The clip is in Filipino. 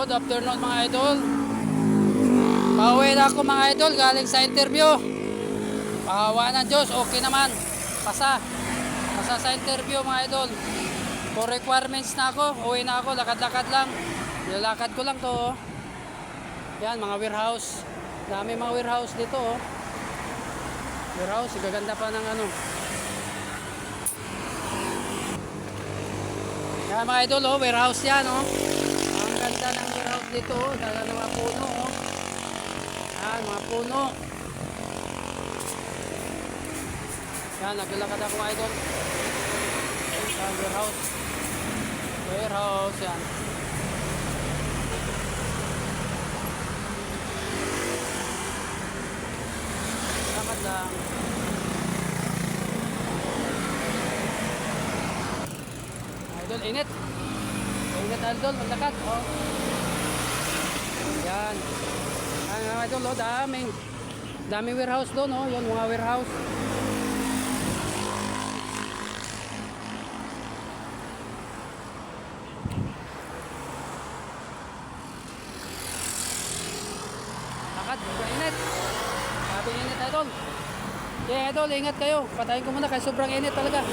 Good afternoon mga idol. Pauwi na ako mga idol galing sa interview. Pahawa ng Diyos, okay naman. Pasa sa interview mga idol. For requirements na ako, uwi na ako, lakad-lakad lang. Nilalakad ko lang to. Oh. Yan, mga warehouse. Dami mga warehouse dito. Oh. Warehouse, gaganda pa ng ano. Yan mga idol, oh, warehouse yan. Oh. Ang ganda ng warehouse dito. Oh. Dala ng mga puno. Oh. Yan, mga puno. Yan, naglalakad ako mga idol. Yan, warehouse. Warehouse, yan. Lakad lang. Idol, init. Init idol, maglakad. Oh. Yan. Yan mga idol, oh, daming warehouse doon, oh. Yan, mga warehouse. Lakad, init. Sabi init idol. Okay idol, ingat kayo. Patayin ko muna kasi sobrang init talaga.